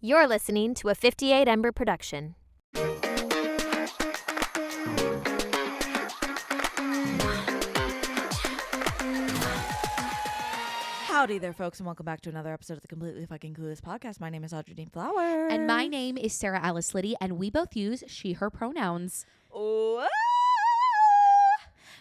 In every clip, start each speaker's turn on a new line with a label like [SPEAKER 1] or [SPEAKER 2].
[SPEAKER 1] You're listening to a 58 Ember production.
[SPEAKER 2] Howdy there, folks, and welcome back to another episode of the Completely Fucking Clueless podcast. My name is Audrey TT.
[SPEAKER 3] And my name is Sarah Alice Liddy, and we both use she, her pronouns.
[SPEAKER 2] Oh.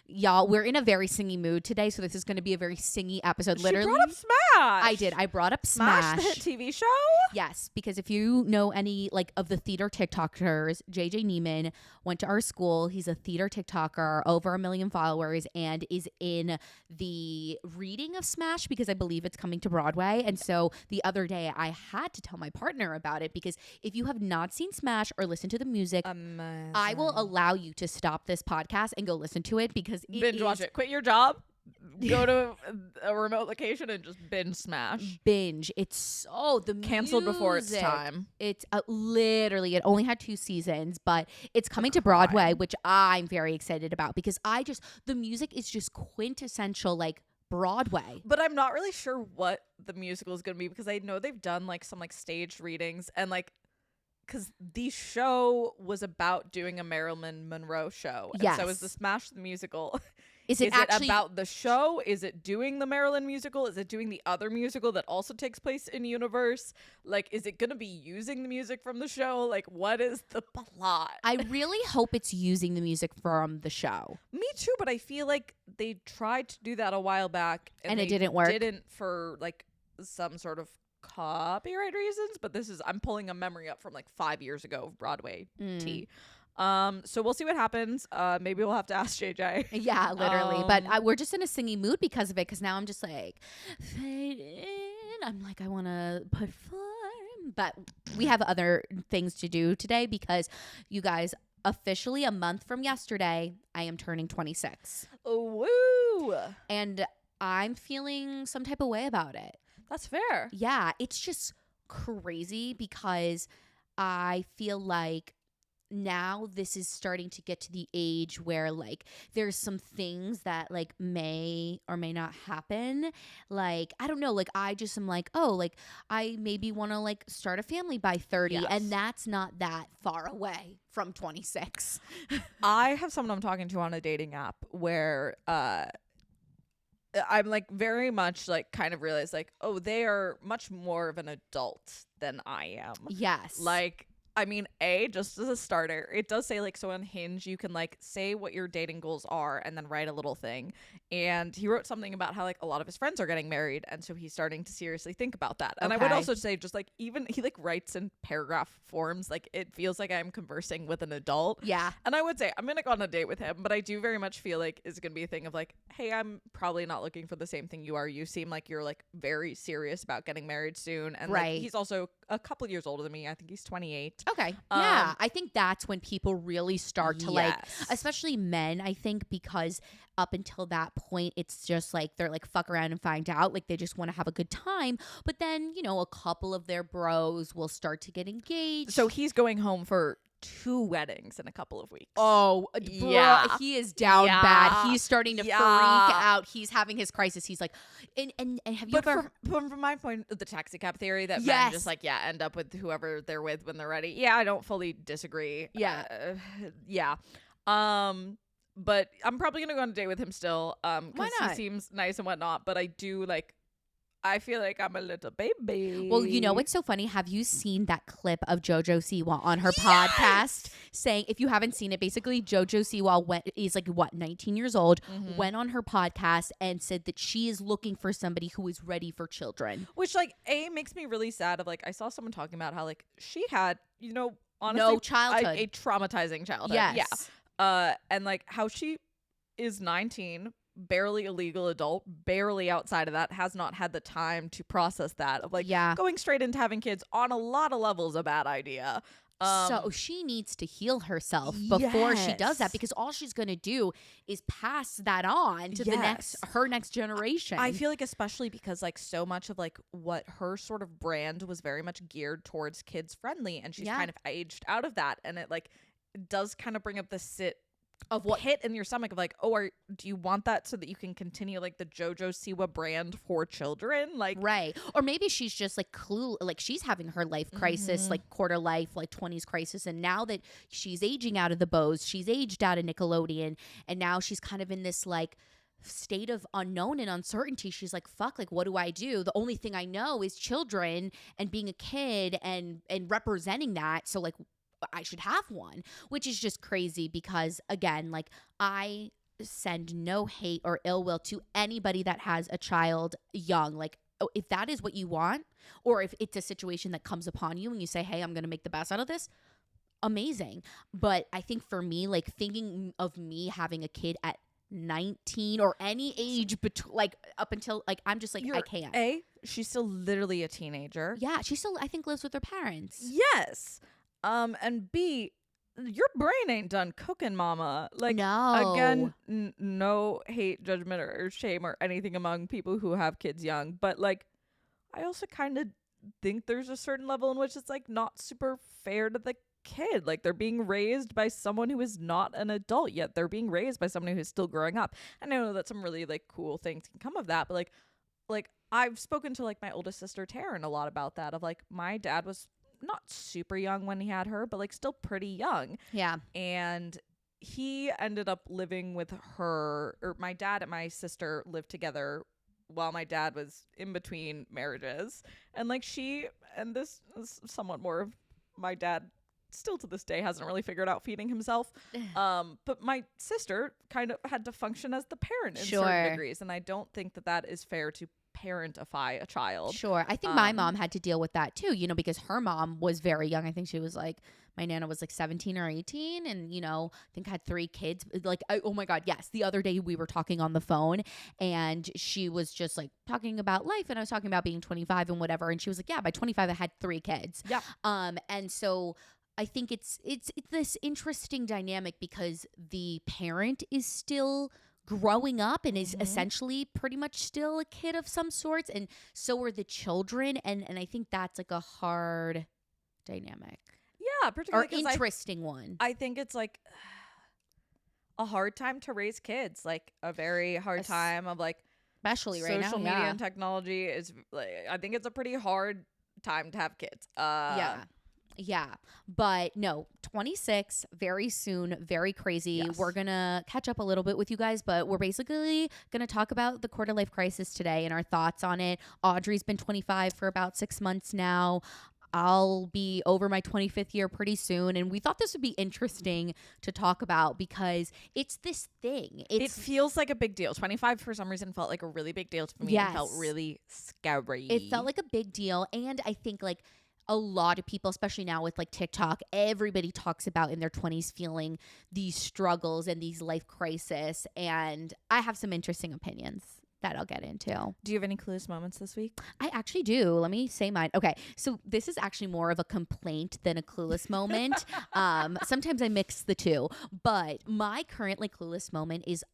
[SPEAKER 3] Y'all, we're in a very singy mood today, so this is going to be a very singy episode. Literally,
[SPEAKER 2] she brought up Smash.
[SPEAKER 3] I did. I brought up Smash.
[SPEAKER 2] The hit TV show?
[SPEAKER 3] Yes, because if you know any of the theater TikTokers, JJ Neiman went to our school. He's a theater TikToker, over 1 million followers, and is in the reading of Smash because I believe it's coming to Broadway. And so the other day I had to tell my partner about it because if you have not seen Smash or listened to the music,
[SPEAKER 2] Amazing.
[SPEAKER 3] I will allow you to stop this podcast and go listen to it because
[SPEAKER 2] binge watch it. Quit your job. Go to a remote location and just binge Smash.
[SPEAKER 3] Binge. It's so the
[SPEAKER 2] canceled
[SPEAKER 3] music,
[SPEAKER 2] before its time.
[SPEAKER 3] It's literally, it only had 2 seasons, but it's coming to Broadway, which I'm very excited about because the music is just quintessential Broadway.
[SPEAKER 2] But I'm not really sure what the musical is going to be because I know they've done some staged readings and because the show was about doing a Marilyn Monroe show. And
[SPEAKER 3] yes.
[SPEAKER 2] So is the Smash the musical?
[SPEAKER 3] Is it actually
[SPEAKER 2] about the show? Is it doing the Marilyn musical? Is it doing the other musical that also takes place in universe? Is it going to be using the music from the show? What is the plot?
[SPEAKER 3] I really hope it's using the music from the show.
[SPEAKER 2] Me too, but I feel like they tried to do that a while back.
[SPEAKER 3] And it didn't work.
[SPEAKER 2] Didn't for some sort of copyright reasons, but I'm pulling a memory up from 5 years ago of Broadway tea. So we'll see what happens. Maybe we'll have to ask JJ.
[SPEAKER 3] Yeah, literally. But we're just in a singy mood because of it. Because now I'm just fade in. I'm I want to put form. But we have other things to do today because you guys, officially a month from yesterday, I am turning 26.
[SPEAKER 2] Woo!
[SPEAKER 3] And I'm feeling some type of way about it.
[SPEAKER 2] That's fair.
[SPEAKER 3] Yeah, it's just crazy because I feel like now this is starting to get to the age where there's some things that may or may not happen. I don't know, I just am I maybe want to start a family by 30. Yes. And that's not that far away from 26.
[SPEAKER 2] I have someone I'm talking to on a dating app where I'm very much kind of realize oh, they are much more of an adult than I am.
[SPEAKER 3] Yes.
[SPEAKER 2] I mean, just as a starter, it does say so on Hinge, you can say what your dating goals are and then write a little thing. And he wrote something about how a lot of his friends are getting married. And so he's starting to seriously think about that. And I would also say just even he writes in paragraph forms, it feels like I'm conversing with an adult.
[SPEAKER 3] Yeah.
[SPEAKER 2] And I would say I'm going to go on a date with him, but I do very much feel it's going to be a thing of hey, I'm probably not looking for the same thing you are. You seem like you're very serious about getting married soon. And
[SPEAKER 3] right.
[SPEAKER 2] He's also a couple years older than me. I think he's 28.
[SPEAKER 3] Okay. Yeah. I think that's when people really start to especially men, I think, because up until that point, it's just they're fuck around and find out. They just want to have a good time. But then, a couple of their bros will start to get engaged.
[SPEAKER 2] So he's going home for 2 weddings in a couple of weeks.
[SPEAKER 3] Oh, yeah. Bro, he is down bad. He's starting to freak out. He's having his crisis. He's and have you ever...
[SPEAKER 2] From my point, the taxi cab theory that
[SPEAKER 3] yes.
[SPEAKER 2] men just end up with whoever they're with when they're ready. Yeah, I don't fully disagree.
[SPEAKER 3] Yeah.
[SPEAKER 2] Yeah. But I'm probably going to go on a date with him still. Because he seems nice and whatnot. But I do I feel like I'm a little baby.
[SPEAKER 3] Well, what's so funny? Have you seen that clip of JoJo Siwa on her podcast saying, if you haven't seen it, basically JoJo Siwa is 19 years old, went on her podcast and said that she is looking for somebody who is ready for children.
[SPEAKER 2] Which makes me really sad of I saw someone talking about how she had, honestly,
[SPEAKER 3] no childhood.
[SPEAKER 2] A traumatizing childhood.
[SPEAKER 3] Yes.
[SPEAKER 2] Yeah. And how she is 19, barely a legal adult, barely outside of that, has not had the time to process that of going straight into having kids on a lot of levels a bad idea.
[SPEAKER 3] So she needs to heal herself before she does that, because all she's going to do is pass that on to her next generation.
[SPEAKER 2] I feel especially because so much of what her sort of brand was very much geared towards kids friendly, and she's kind of aged out of that, and it does kind of bring up the
[SPEAKER 3] of what
[SPEAKER 2] hit in your stomach of like, oh, do you want that so that you can continue like the JoJo Siwa brand for children? Like,
[SPEAKER 3] right. Or maybe she's just like like she's having her life crisis, like quarter life, like 20s crisis. And now that she's aging out of the Bows, she's aged out of Nickelodeon. And now she's kind of in this like state of unknown and uncertainty. She's like, fuck, like, what do I do? The only thing I know is children and being a kid and representing that. So like, I should have one, which is just crazy because, again, like I send no hate or ill will to anybody that has a child young. Like, if that is what you want, or if it's a situation that comes upon you and you say, hey, I'm going to make the best out of this, amazing. But I think for me, like thinking of me having a kid at 19 or any age like up until like I'm just like I can't.
[SPEAKER 2] She's still literally a teenager.
[SPEAKER 3] Yeah, she still I think lives with her parents.
[SPEAKER 2] Yes. And B, your brain ain't done cooking, mama. Like,
[SPEAKER 3] no.
[SPEAKER 2] Again, no hate, judgment, or shame or anything among people who have kids young. But, like, I also kind of think there's a certain level in which it's, like, not super fair to the kid. Like, they're being raised by someone who is not an adult yet. They're being raised by someone who's still growing up. And I know that some really, like, cool things can come of that. But, like I've spoken to, like, my oldest sister, Taryn, a lot about that. Of, like, my dad was not super young when he had her, but like still pretty young.
[SPEAKER 3] Yeah.
[SPEAKER 2] And he ended up living with her, or my dad and my sister lived together while my dad was in between marriages. And like and this is somewhat more of my dad still to this day hasn't really figured out feeding himself. But my sister kind of had to function as the parent in certain degrees. And I don't think that is fair to parentify a child.
[SPEAKER 3] Sure. I think my mom had to deal with that too, you know, because her mom was very young. I think she was like, my Nana was like 17 or 18 and, you know, I think had 3 kids. Like, oh my God, yes. The other day we were talking on the phone and she was just like talking about life and I was talking about being 25 and whatever. And she was like, yeah, by 25 I had 3 kids.
[SPEAKER 2] Yeah.
[SPEAKER 3] And so I think it's this interesting dynamic because the parent is still growing up and is essentially pretty much still a kid of some sorts, and so are the children, and I think that's like a hard dynamic.
[SPEAKER 2] Yeah, particularly
[SPEAKER 3] or interesting one.
[SPEAKER 2] I think it's like a hard time to raise kids, like a very hard time of like
[SPEAKER 3] especially right now.
[SPEAKER 2] Social media and technology is like, I think it's a pretty hard time to have kids.
[SPEAKER 3] Yeah. But no, 26, very soon, very crazy.
[SPEAKER 2] Yes.
[SPEAKER 3] We're going to catch up a little bit with you guys, but we're basically going to talk about the quarter life crisis today and our thoughts on it. Audrey's been 25 for about 6 months now. I'll be over my 25th year pretty soon. And we thought this would be interesting to talk about because it's this thing.
[SPEAKER 2] It feels like a big deal. 25 for some reason felt like a really big deal to me.
[SPEAKER 3] Yes.
[SPEAKER 2] And felt really scary.
[SPEAKER 3] It felt like a big deal. And I think like a lot of people, especially now with like TikTok, everybody talks about in their 20s feeling these struggles and these life crises. And I have some interesting opinions that I'll get into.
[SPEAKER 2] Do you have any clueless moments this week?
[SPEAKER 3] I actually do. Let me say mine. Okay. So this is actually more of a complaint than a clueless moment. Sometimes I mix the two, but my currently clueless moment is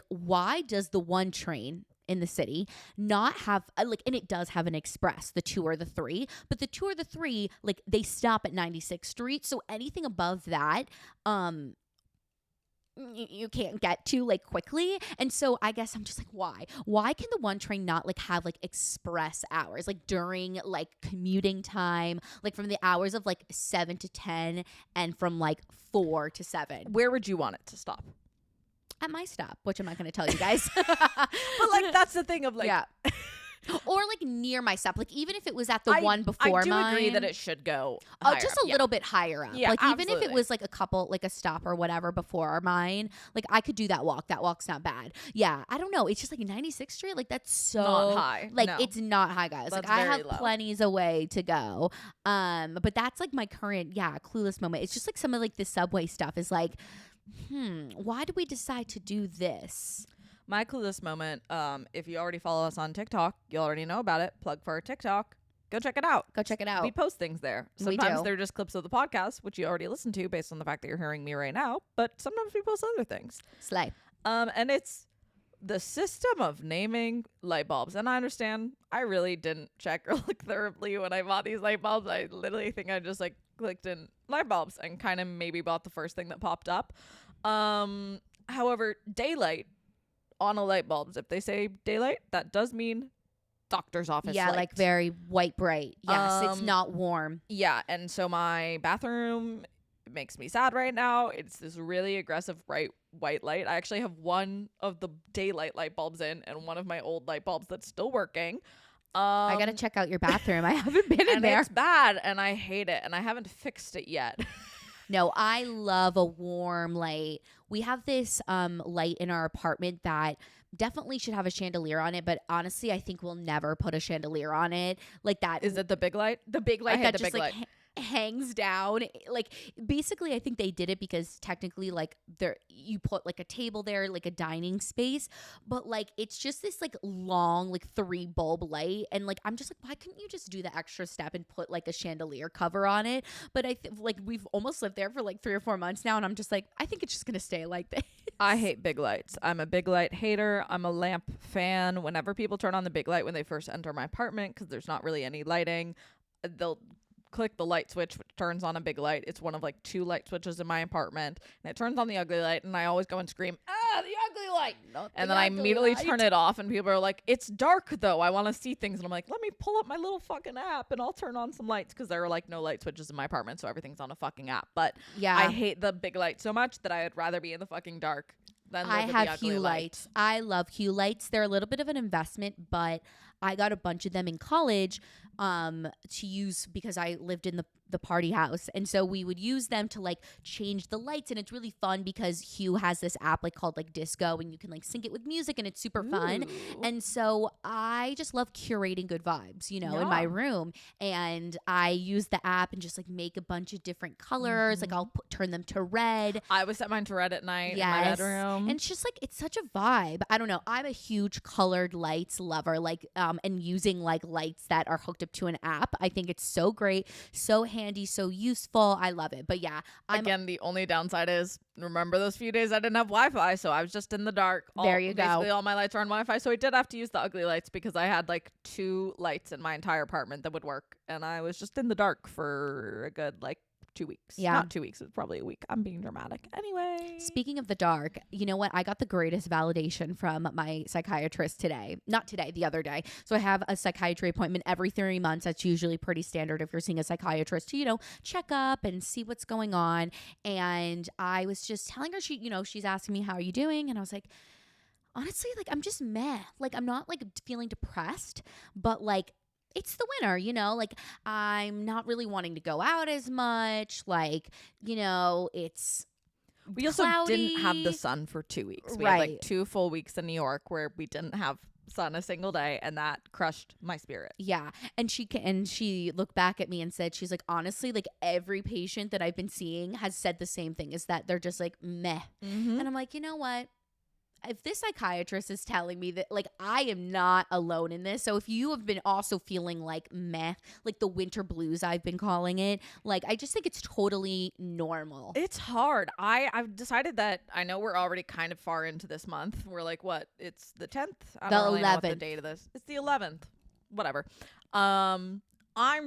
[SPEAKER 3] why does the one train in the city not have and it does have an express, the 2 or the 3, but the 2 or the 3, like they stop at 96th Street. So anything above that, you can't get to like quickly. And so I guess I'm just like, why can the one train not like have like express hours, like during like commuting time, like from the hours of like 7 to 10 and from like 4 to 7?
[SPEAKER 2] Where would you want it to stop?
[SPEAKER 3] At my stop, which I'm not going to tell you guys.
[SPEAKER 2] But like that's the thing of like,
[SPEAKER 3] yeah. Or like near my stop, like even if it was at the one before mine.
[SPEAKER 2] I do agree that it should go higher
[SPEAKER 3] just
[SPEAKER 2] up.
[SPEAKER 3] a little bit higher up.
[SPEAKER 2] Yeah,
[SPEAKER 3] like even if
[SPEAKER 2] absolutely.
[SPEAKER 3] it was like a couple, like a stop or whatever before mine, like I could do that walk. That walk's not bad. Yeah, I don't know. It's just like 96th Street, like that's so
[SPEAKER 2] not high.
[SPEAKER 3] Like
[SPEAKER 2] No.
[SPEAKER 3] It's not high, guys.
[SPEAKER 2] That's
[SPEAKER 3] like I
[SPEAKER 2] very
[SPEAKER 3] have
[SPEAKER 2] low.
[SPEAKER 3] plenty's a way to go. But that's like my current clueless moment. It's just like some of like the subway stuff is like, why did we decide to do this?
[SPEAKER 2] My clueless moment, if you already follow us on TikTok, you already know about it. Plug for our TikTok. Go check it out.
[SPEAKER 3] Go check it out.
[SPEAKER 2] We post things there.
[SPEAKER 3] We
[SPEAKER 2] Sometimes
[SPEAKER 3] do.
[SPEAKER 2] they're just clips of the podcast, which you already listened to based on the fact that you're hearing me right now. But sometimes we post other things.
[SPEAKER 3] Slay.
[SPEAKER 2] And it's the system of naming light bulbs. And I understand I really didn't check or look thoroughly when I bought these light bulbs. I literally think I just like clicked in light bulbs and kind of maybe bought the first thing that popped up. However, daylight on a light bulb, if they say daylight, that does mean doctor's office
[SPEAKER 3] Yeah,
[SPEAKER 2] light.
[SPEAKER 3] like very white bright. Yes, it's not warm.
[SPEAKER 2] Yeah, and so my bathroom makes me sad right now. It's this really aggressive bright white light. I actually have one of the daylight light bulbs in and one of my old light bulbs that's still working.
[SPEAKER 3] I gotta check out your bathroom. I haven't been in
[SPEAKER 2] And
[SPEAKER 3] there.
[SPEAKER 2] it's bad and I hate it and I haven't fixed it yet.
[SPEAKER 3] No, I love a warm light. We have this light in our apartment that definitely should have a chandelier on it, but honestly, I think we'll never put a chandelier on it. Like that.
[SPEAKER 2] Is it the big light?
[SPEAKER 3] The big light
[SPEAKER 2] hate
[SPEAKER 3] that
[SPEAKER 2] the
[SPEAKER 3] just
[SPEAKER 2] big
[SPEAKER 3] like
[SPEAKER 2] light.
[SPEAKER 3] hangs down? Like basically, I think they did it because technically, like there you put like a table there, like a dining space, but like it's just this like long like 3 bulb light, and like I'm just like, why couldn't you just do the extra step and put like a chandelier cover on it? But like we've almost lived there for like 3 or 4 months now, and I'm just like, I think it's just gonna stay like this.
[SPEAKER 2] I hate big lights. I'm a big light hater. I'm a lamp fan. Whenever people turn on the big light when they first enter my apartment, because there's not really any lighting, they'll click the light switch, which turns on a big light. It's one of like 2 light switches in my apartment, and it turns on the ugly light, and I always go and scream, "Ah, the ugly light!" And then I immediately turn it off, and people are like, "It's dark though. I want to see things." And I'm like, "Let me pull up my little fucking app, and I'll turn on some lights," because there are like no light switches in my apartment, so everything's on a fucking app. But
[SPEAKER 3] Yeah.
[SPEAKER 2] I hate the big light so much that I would rather be in the fucking dark than live
[SPEAKER 3] I
[SPEAKER 2] with
[SPEAKER 3] have
[SPEAKER 2] the ugly
[SPEAKER 3] Hue
[SPEAKER 2] light.
[SPEAKER 3] lights. I love Hue lights. They're a little bit of an investment, but I got a bunch of them in college to use because I lived in the party house, and so we would use them to like change the lights, and it's really fun because Hue has this app like called like Disco, and you can like sync it with music, and it's super fun.
[SPEAKER 2] Ooh.
[SPEAKER 3] And so I just love curating good vibes, you know, in my
[SPEAKER 2] Yeah.
[SPEAKER 3] room, and I use the app and just like make a bunch of different colors. Like I'll turn them to red.
[SPEAKER 2] I would set mine to red at night in my bedroom.
[SPEAKER 3] And it's just like it's such a vibe. I don't know. I'm a huge colored lights lover, like and using like lights that are hooked up to an app. I think it's so great, so handy, so useful. I love it. But yeah,
[SPEAKER 2] Again, the only downside is, remember those few days I didn't have Wi-Fi, so I was just in the dark.
[SPEAKER 3] There you go.
[SPEAKER 2] Basically, all my lights are on Wi-Fi, so I did have to use the ugly lights because I had like 2 lights in my entire apartment that would work, and I was just in the dark for a good like 2 weeks.
[SPEAKER 3] Yeah.
[SPEAKER 2] Not 2 weeks. It's probably a week. I'm being dramatic. Anyway.
[SPEAKER 3] Speaking of the dark, you know what? I got the greatest validation from my psychiatrist today. Not today, the other day. So I have a psychiatry appointment every 3 months. That's usually pretty standard if you're seeing a psychiatrist to, you know, check up and see what's going on. And I was just telling her, she's asking me, how are you doing? And I was like, honestly, like, I'm just meh. Like, I'm not like feeling depressed, but like, it's the winter, you know, like I'm not really wanting to go out as much. Like, you know, it's
[SPEAKER 2] We also didn't have the
[SPEAKER 3] cloudy.
[SPEAKER 2] sun for 2 weeks. We had like
[SPEAKER 3] Right.
[SPEAKER 2] 2 full weeks in New York where we didn't have sun a single day, and that crushed my spirit.
[SPEAKER 3] Yeah. And she looked back at me and said, she's like, honestly, like every patient that I've been seeing has said the same thing, is that they're just like meh.
[SPEAKER 2] Mm-hmm.
[SPEAKER 3] And I'm like, you know what? If this psychiatrist is telling me that, like, I am not alone in this. So if you have been also feeling like meh, like the winter blues I've been calling it, like, I just think it's totally normal.
[SPEAKER 2] It's hard. I've decided that I know we're already kind of far into this month. We're like, what? It's the 10th? I don't really know what the
[SPEAKER 3] 11th.
[SPEAKER 2] date of this. It's the 11th. Whatever. I'm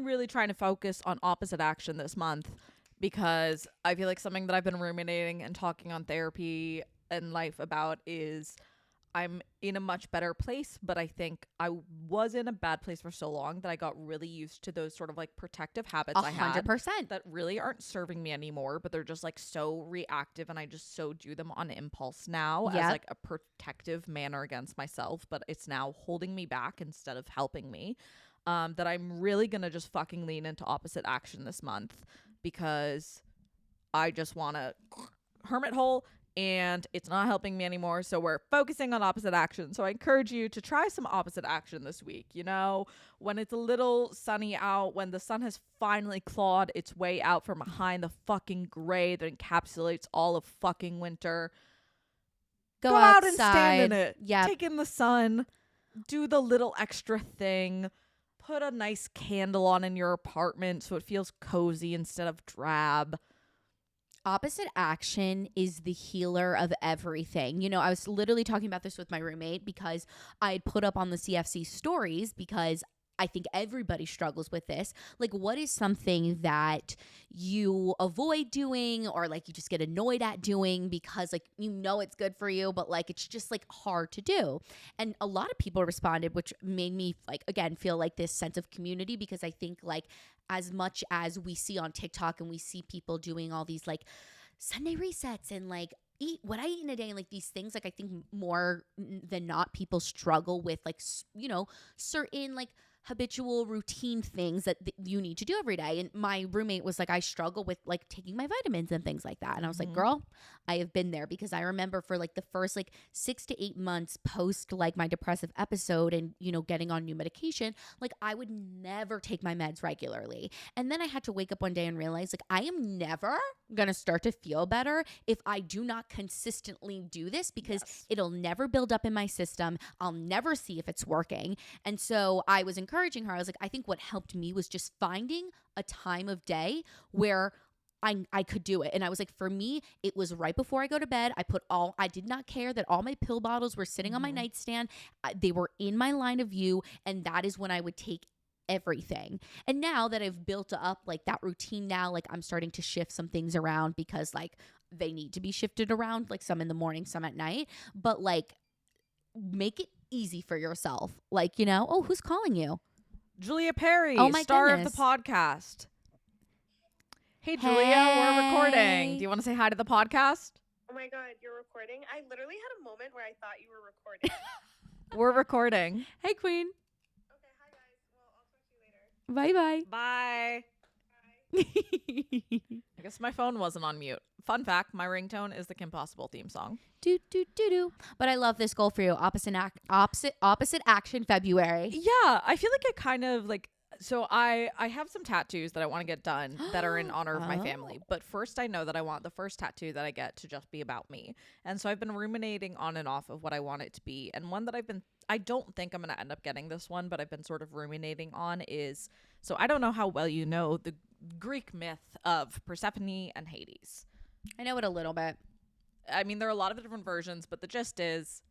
[SPEAKER 2] really trying to focus on opposite action this month because I feel like something that I've been ruminating and talking on therapy and life about is I'm in a much better place, but I think I was in a bad place for so long that I got really used to those sort of like protective habits I had
[SPEAKER 3] 100%.
[SPEAKER 2] that really aren't serving me anymore, but they're just like so reactive, and I just so do them on impulse now as
[SPEAKER 3] Yep.
[SPEAKER 2] like a protective manner against myself, but it's now holding me back instead of helping me. That I'm really gonna just fucking lean into opposite action this month because I just want to hermit hole, and it's not helping me anymore. So we're focusing on opposite action. So I encourage you to try some opposite action this week. You know, when it's a little sunny out, when the sun has finally clawed its way out from behind the fucking gray that encapsulates all of fucking winter,
[SPEAKER 3] Go
[SPEAKER 2] out and
[SPEAKER 3] outside.
[SPEAKER 2] stand in it.
[SPEAKER 3] Yeah.
[SPEAKER 2] Take in the sun. Do the little extra thing. Put a nice candle on in your apartment so it feels cozy instead of drab.
[SPEAKER 3] Opposite action is the healer of everything. You know, I was literally talking about this with my roommate because I had put up on the CFC stories because I think everybody struggles with this. Like, what is something that you avoid doing, or like you just get annoyed at doing because like you know it's good for you, but like it's just like hard to do? And a lot of people responded, which made me like again feel like this sense of community, because I think like as much as we see on TikTok and we see people doing all these like Sunday resets and like eat what I eat in a day and like these things, like I think more than not people struggle with like you know, certain like habitual routine things that you need to do every day. And my roommate was like, I struggle with like taking my vitamins and things like that. And I was like, girl, I have been there, because I remember for like the first like 6 to 8 months post like my depressive episode and, you know, getting on new medication, like I would never take my meds regularly. And then I had to wake up one day and realize like I am never gonna start to feel better if I do not consistently do this, because it'll never build up in my system. I'll never see if it's working. And so I was encouraging her. I was like, I think what helped me was just finding a time of day where I could do it. And I was like, for me, it was right before I go to bed. I did not care that all my pill bottles were sitting on my nightstand. They were in my line of view. And that is when I would take everything. And now that I've built up like that routine now, like I'm starting to shift some things around, because like they need to be shifted around, like some in the morning, some at night. But like make it easy for yourself. Like, you know, oh, who's calling you?
[SPEAKER 2] Julia Perry,
[SPEAKER 3] Oh my
[SPEAKER 2] star
[SPEAKER 3] goodness.
[SPEAKER 2] of the podcast. Hey, Julia, we're recording.
[SPEAKER 3] Hey.
[SPEAKER 2] Do you want to say hi to the podcast?
[SPEAKER 4] Oh my God, you're recording? I literally had a moment where I thought you were recording.
[SPEAKER 2] We're recording.
[SPEAKER 3] Hey, Queen.
[SPEAKER 4] Okay, hi guys. Well, I'll talk to you later.
[SPEAKER 3] Bye-bye.
[SPEAKER 2] Bye. I guess my phone wasn't on mute. Fun fact, my ringtone is the Kim Possible theme song.
[SPEAKER 3] Do, do, do, do. But I love this goal for you. Opposite action February.
[SPEAKER 2] Yeah, I feel like I kind of like, so I have some tattoos that I want to get done that are in honor of my family. But first, I know that I want the first tattoo that I get to just be about me. And so I've been ruminating on and off of what I want it to be. And one that I don't think I'm going to end up getting this one, but I've been sort of ruminating on is, so I don't know how well you know the Greek myth of Persephone and Hades.
[SPEAKER 3] I know it a little bit.
[SPEAKER 2] I mean, there are a lot of different versions, but the gist is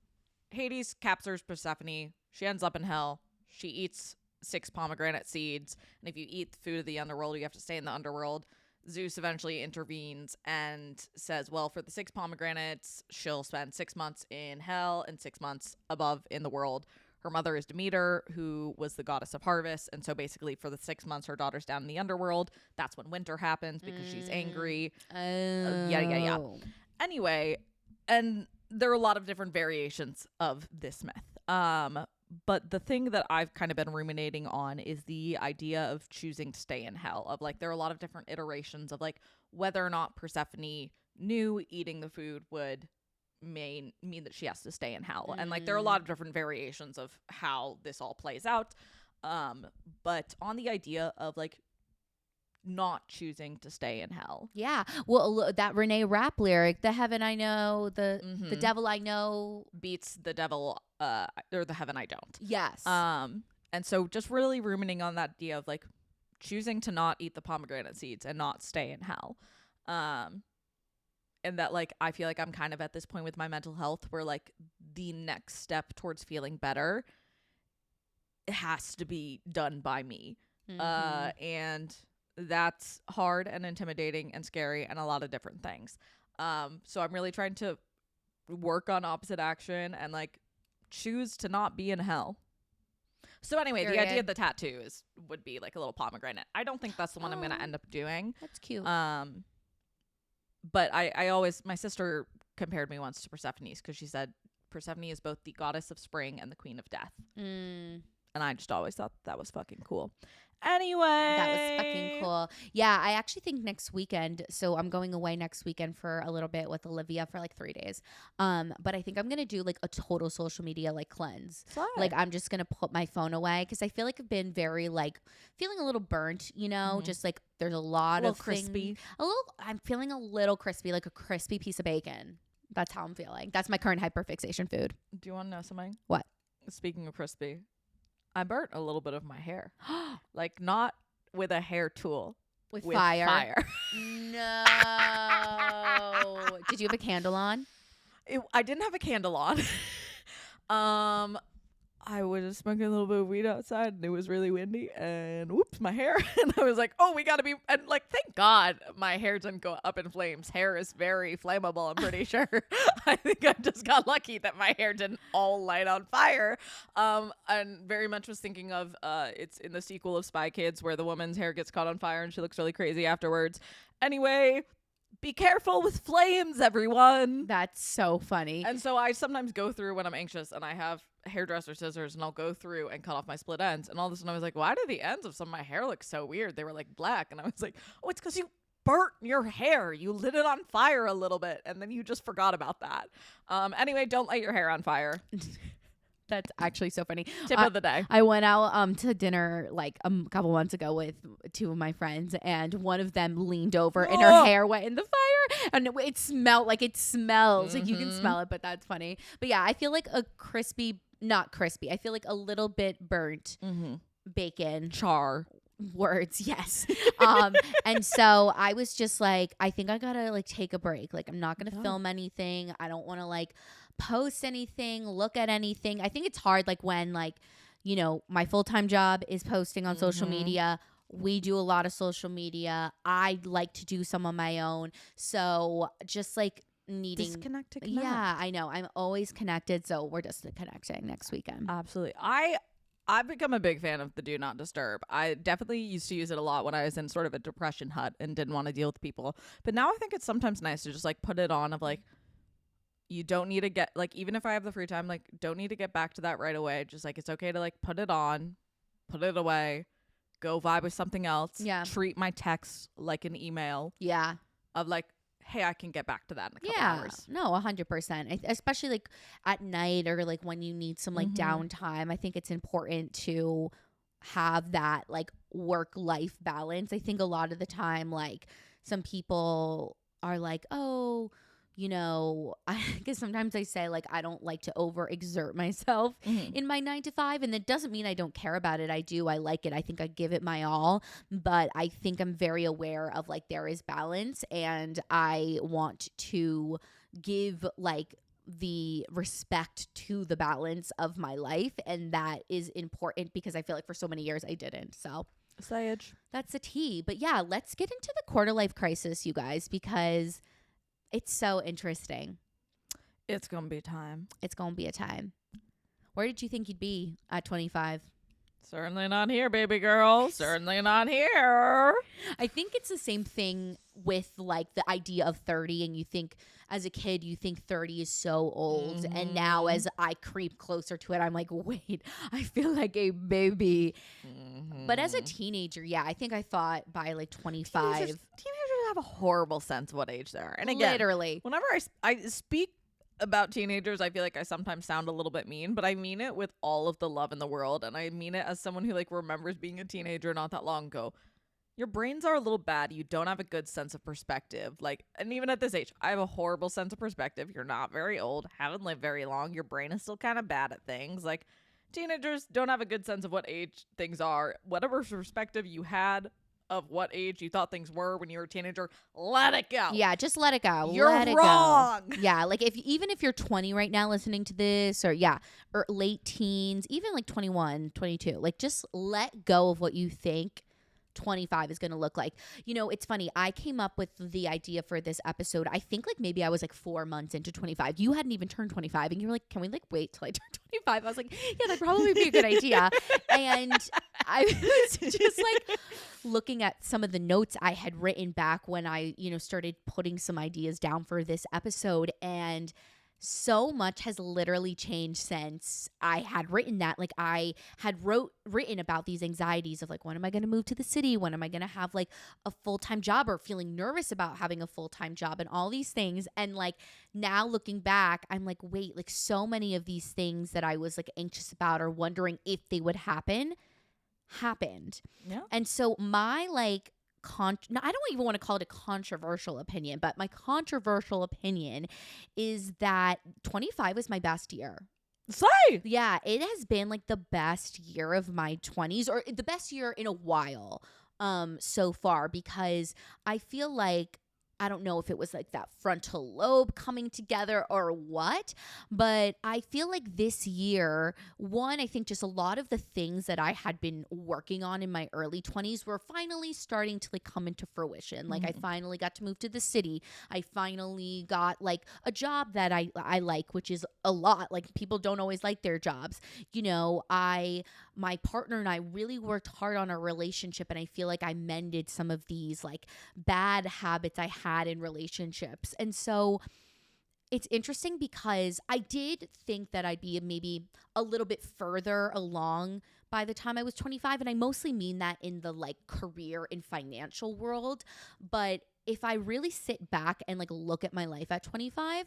[SPEAKER 2] Hades captures Persephone. She ends up in hell. She eats 6 pomegranate seeds. And if you eat the food of the underworld, you have to stay in the underworld. Zeus eventually intervenes and says, well, for the 6 pomegranates, she'll spend 6 months in hell and 6 months above in the world. Her mother is Demeter, who was the goddess of harvest. And so basically for the 6 months, her daughter's down in the underworld. That's when winter happens because she's angry. Yeah. Anyway, and there are a lot of different variations of this myth. But the thing that I've kind of been ruminating on is the idea of choosing to stay in hell. Of like, there are a lot of different iterations of like whether or not Persephone knew eating the food would mean that she has to stay in hell. And like there are a lot of different variations of how this all plays out. But on the idea of like not choosing to stay in hell.
[SPEAKER 3] Yeah. Well, that Renee Rapp lyric, the heaven I know, the devil I know
[SPEAKER 2] beats the devil or the heaven I don't.
[SPEAKER 3] Yes.
[SPEAKER 2] And so just really ruminating on that idea of like choosing to not eat the pomegranate seeds and not stay in hell. And that like I feel like I'm kind of at this point with my mental health where like the next step towards feeling better, it has to be done by me. And that's hard and intimidating and scary and a lot of different things. So I'm really trying to work on opposite action and like choose to not be in hell. So anyway, the idea of the tattoo would be like a little pomegranate. I don't think that's the one I'm going to end up doing.
[SPEAKER 3] That's cute.
[SPEAKER 2] But I always, my sister compared me once to Persephone's because she said Persephone is both the goddess of spring and the queen of death. And I just always thought that was fucking cool. Anyway.
[SPEAKER 3] That was fucking cool. Yeah, I actually think next weekend, so I'm going away next weekend for a little bit with Olivia for like 3 days. But I think I'm going to do like a total social media like cleanse.
[SPEAKER 2] Fly.
[SPEAKER 3] Like I'm just going to put my phone away because I feel like I've been very like feeling a little burnt, you know, just like there's a lot of
[SPEAKER 2] crispy.
[SPEAKER 3] I'm feeling a little crispy, like a crispy piece of bacon. That's how I'm feeling. That's my current hyperfixation food.
[SPEAKER 2] Do you want to know something?
[SPEAKER 3] What?
[SPEAKER 2] Speaking of crispy, I burnt a little bit of my hair. Like not with a hair tool.
[SPEAKER 3] With fire. No. Did you have a candle on?
[SPEAKER 2] I didn't have a candle on. I was smoking a little bit of weed outside and it was really windy and whoops, my hair. And I was like, oh, we got to be, and like, thank God my hair didn't go up in flames. Hair is very flammable, I'm pretty sure. I think I just got lucky that my hair didn't all light on fire. And very much was thinking of, it's in the sequel of Spy Kids where the woman's hair gets caught on fire and she looks really crazy afterwards. Anyway, be careful with flames, everyone.
[SPEAKER 3] That's so funny.
[SPEAKER 2] And so I sometimes go through when I'm anxious and I have hairdresser scissors and I'll go through and cut off my split ends. And all of a sudden I was like, why do the ends of some of my hair look so weird? They were like black. And I was like, oh, it's because you burnt your hair. You lit it on fire a little bit. And then you just forgot about that. Anyway, don't light your hair on fire.
[SPEAKER 3] That's actually so funny.
[SPEAKER 2] Tip of the day.
[SPEAKER 3] I went out to dinner like a couple months ago with two of my friends, and one of them leaned over and her hair went in the fire, and it smelled like it smells. Like you can smell it, but that's funny. But yeah, I feel like a not crispy. I feel like a little bit burnt bacon.
[SPEAKER 2] Char.
[SPEAKER 3] Words, yes. And so I was just like, I think I gotta like take a break. Like I'm not gonna film anything. I don't want to like post anything, look at anything. I think it's hard like when like, you know, my full-time job is posting on social media. We do a lot of social media. I like to do some on my own. So just like needing
[SPEAKER 2] Disconnect to connect.
[SPEAKER 3] Yeah, I know. I'm always connected. So we're just connecting next weekend.
[SPEAKER 2] Absolutely. I've become a big fan of the do not disturb. I definitely used to use it a lot when I was in sort of a depression hut and didn't want to deal with people. But now I think it's sometimes nice to just like put it on of like, you don't need to get like, even if I have the free time, like don't need to get back to that right away. Just like, it's okay to like put it on, put it away, go vibe with something else.
[SPEAKER 3] Yeah.
[SPEAKER 2] Treat my text like an email
[SPEAKER 3] Yeah.
[SPEAKER 2] of like, hey, I can get back to that in a couple hours.
[SPEAKER 3] No, 100%. Especially like at night or like when you need some like downtime. I think it's important to have that like work-life balance. I think a lot of the time, like some people are like, oh, you know, I guess sometimes I say like I don't like to overexert myself in my 9 to 5, and that doesn't mean I don't care about it. I do. I like it. I think I give it my all, but I think I'm very aware of like there is balance, and I want to give like the respect to the balance of my life, and that is important because I feel like for so many years I didn't. So
[SPEAKER 2] Sage.
[SPEAKER 3] that's a tea. But yeah, let's get into the quarter life crisis, you guys, because it's so interesting.
[SPEAKER 2] It's going to be time.
[SPEAKER 3] It's going to be a time. Where did you think you'd be at 25?
[SPEAKER 2] Certainly not here, baby girl. Certainly not here.
[SPEAKER 3] I think it's the same thing with like the idea of 30, and you think as a kid you think 30 is so old, and now as I creep closer to it I'm like, wait, I feel like a baby. But as a teenager, yeah, I think I thought by like 25
[SPEAKER 2] Teenagers have a horrible sense of what age they are. And again,
[SPEAKER 3] literally
[SPEAKER 2] whenever I speak about teenagers, I feel like I sometimes sound a little bit mean, but I mean it with all of the love in the world, and I mean it as someone who like remembers being a teenager not that long ago. Your brains are a little bad. You don't have a good sense of perspective. Like, and even at this age, I have a horrible sense of perspective. You're not very old, haven't lived very long. Your brain is still kind of bad at things. Like, teenagers don't have a good sense of what age things are. Whatever perspective you had of what age you thought things were when you were a teenager, let it go.
[SPEAKER 3] Yeah, just let it go.
[SPEAKER 2] You're
[SPEAKER 3] let it
[SPEAKER 2] wrong.
[SPEAKER 3] Go. Yeah, like even if you're 20 right now listening to this, or or late teens, even like 21, 22, like just let go of what you think 25 is going to look like. You know, it's funny. I came up with the idea for this episode. I think like maybe I was like 4 months into 25. You hadn't even turned 25, and you were like, can we like wait till I turn 25? I was like, yeah, that'd probably be a good idea. And I was just like looking at some of the notes I had written back when I, you know, started putting some ideas down for this episode, and so much has literally changed since I had written that. Like I had written about these anxieties of like, when am I going to move to the city? When am I going to have like a full-time job, or feeling nervous about having a full-time job, and all these things. And like now looking back, I'm like, wait, like so many of these things that I was like anxious about or wondering if they would happen happened.
[SPEAKER 2] Yeah.
[SPEAKER 3] And so my like I don't even want to call it a controversial opinion, but my controversial opinion is that 25 was my best year.
[SPEAKER 2] Say.
[SPEAKER 3] Yeah, it has been like the best year of my 20s, or the best year in a while so far, because I feel like I don't know if it was like that frontal lobe coming together or what, but I feel like this year, one, I think just a lot of the things that I had been working on in my early 20s were finally starting to like come into fruition. Like I finally got to move to the city. I finally got like a job that I like, which is a lot. Like people don't always like their jobs. You know, my partner and I really worked hard on our relationship, and I feel like I mended some of these like bad habits I had in relationships. And so it's interesting because I did think that I'd be maybe a little bit further along by the time I was 25, and I mostly mean that in the like career and financial world. But if I really sit back and like look at my life at 25,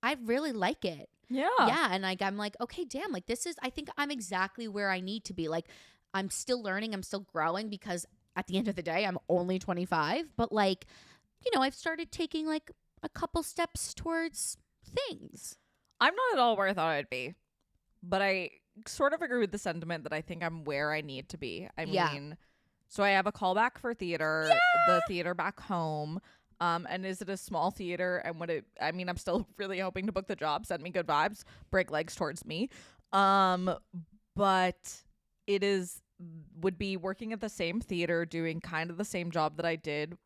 [SPEAKER 3] I really like it. Yeah. And like, I'm like, okay, damn, like I think I'm exactly where I need to be. Like, I'm still learning, I'm still growing, because at the end of the day, I'm only 25. But like, you know, I've started taking like a couple steps towards things.
[SPEAKER 2] I'm not at all where I thought I'd be, but I sort of agree with the sentiment that I think I'm where I need to be. I mean, so I have a callback for theater, the theater back home. And is it a small theater? And I'm still really hoping to book the job, send me good vibes, break legs towards me. But would be working at the same theater, doing kind of the same job that I did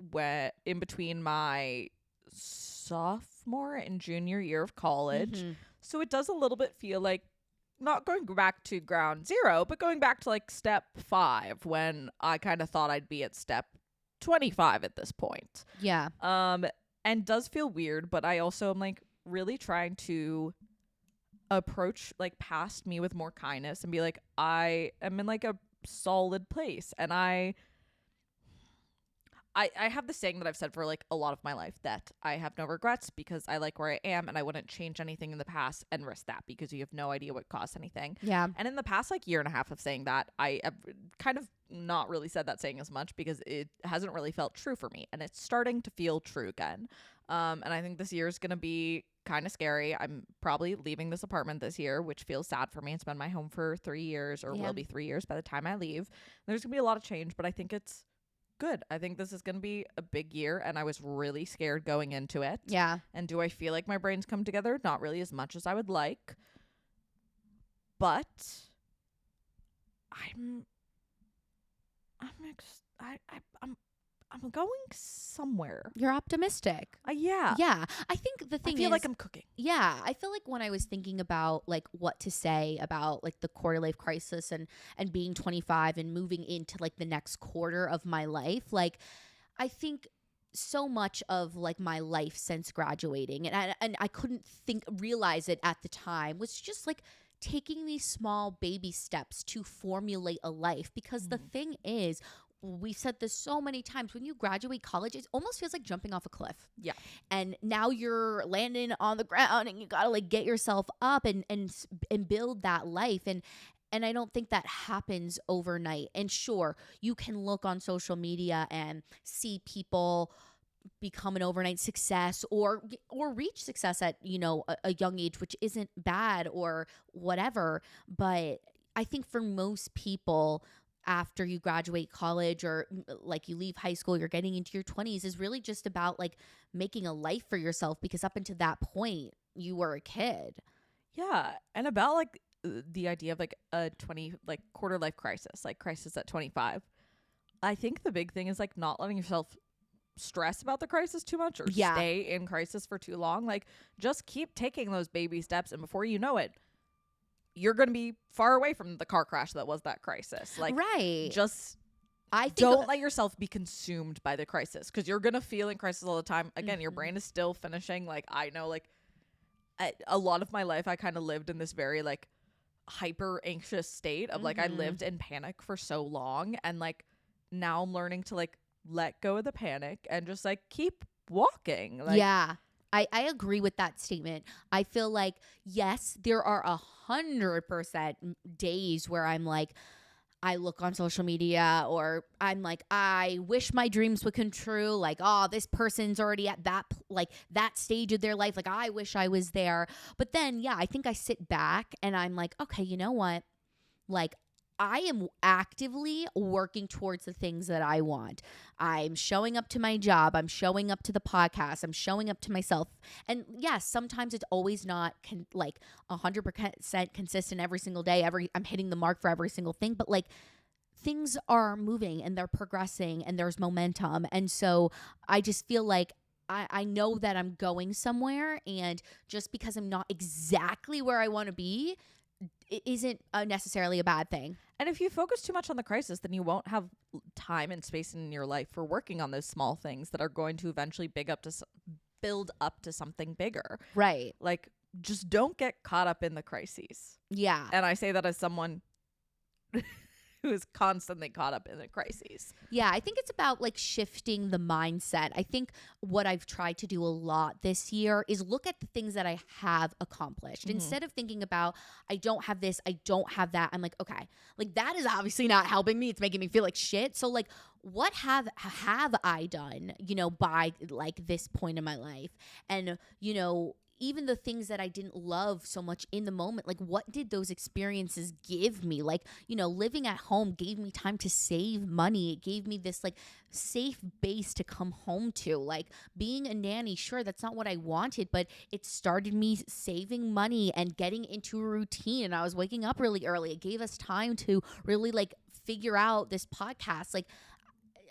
[SPEAKER 2] in between my sophomore and junior year of college. So it does a little bit feel like not going back to ground zero, but going back to like step 5, when I kind of thought I'd be at step 25 at this point.
[SPEAKER 3] Yeah.
[SPEAKER 2] And does feel weird, but I also am like really trying to approach like past me with more kindness and be like, I am in like a solid place, and I have the saying that I've said for like a lot of my life, that I have no regrets because I like where I am, and I wouldn't change anything in the past and risk that, because you have no idea what caused anything.
[SPEAKER 3] Yeah.
[SPEAKER 2] And in the past like year and a half of saying that, I have kind of not really said that saying as much, because it hasn't really felt true for me, and it's starting to feel true again. And I think this year is going to be kind of scary. I'm probably leaving this apartment this year, which feels sad for me. It's been my home for 3 years, or will be 3 years by the time I leave. There's going to be a lot of change, but I think it's good. I think this is going to be a big year, and I was really scared going into it.
[SPEAKER 3] Yeah.
[SPEAKER 2] And do I feel like my brain's come together? Not really as much as I would like. But I'm going somewhere.
[SPEAKER 3] You're optimistic.
[SPEAKER 2] Yeah.
[SPEAKER 3] Yeah. I think the thing
[SPEAKER 2] I feel like I'm cooking.
[SPEAKER 3] Yeah, I feel like when I was thinking about like what to say about like the quarter life crisis and being 25 and moving into like the next quarter of my life, like I think so much of like my life since graduating, and I couldn't realize it at the time, was just like taking these small baby steps to formulate a life. Because the thing is, we've said this so many times, when you graduate college, it almost feels like jumping off a cliff.
[SPEAKER 2] Yeah.
[SPEAKER 3] And now you're landing on the ground, and you got to like get yourself up and build that life. And I don't think that happens overnight. And sure, you can look on social media and see people become an overnight success, or reach success at, you know, a young age, which isn't bad or whatever. But I think for most people, after you graduate college, or like you leave high school, you're getting into your 20s, is really just about like making a life for yourself, because up until that point you were a kid.
[SPEAKER 2] Yeah. And about like the idea of like a quarter life crisis, like crisis at 25. I think the big thing is like not letting yourself stress about the crisis too much, or stay in crisis for too long. Like just keep taking those baby steps, and before you know it, you're going to be far away from the car crash that was that crisis. Like, just don't let yourself be consumed by the crisis, because you're going to feel in crisis all the time. Again, your brain is still finishing. Like, I know, like, a lot of my life, I kind of lived in this very, like, hyper anxious state of, like, I lived in panic for so long. And, like, now I'm learning to, like, let go of the panic and just, like, keep walking. Like,
[SPEAKER 3] yeah. I agree with that statement. I feel like, yes, there are 100% days where I'm like, I look on social media, or I'm like, I wish my dreams would come true. Like, oh, this person's already at that stage of their life. Like, I wish I was there. But then, yeah, I think I sit back and I'm like, okay, you know what? Like, I am actively working towards the things that I want. I'm showing up to my job. I'm showing up to the podcast. I'm showing up to myself. And yes, sometimes it's always not like 100% consistent every single day. I'm hitting the mark for every single thing, but like things are moving and they're progressing and there's momentum. And so I just feel like I know that I'm going somewhere, and just because I'm not exactly where I want to be, it isn't necessarily a bad thing.
[SPEAKER 2] And if you focus too much on the crisis, then you won't have time and space in your life for working on those small things that are going to eventually build up to something bigger.
[SPEAKER 3] Right.
[SPEAKER 2] Like, just don't get caught up in the crises.
[SPEAKER 3] Yeah.
[SPEAKER 2] And I say that as someone who is constantly caught up in the crises.
[SPEAKER 3] Yeah, I think it's about like shifting the mindset. I think what I've tried to do a lot this year is look at the things that I have accomplished. Instead of thinking about, I don't have this, I don't have that. I'm like, okay, like that is obviously not helping me. It's making me feel like shit. So like, what have I done, by like this point in my life? And, even the things that I didn't love so much in the moment, like what did those experiences give me? Like, living at home gave me time to save money. It gave me this like safe base to come home to. Like being a nanny, sure, that's not what I wanted, but it started me saving money and getting into a routine. And I was waking up really early. It gave us time to really like figure out this podcast. Like,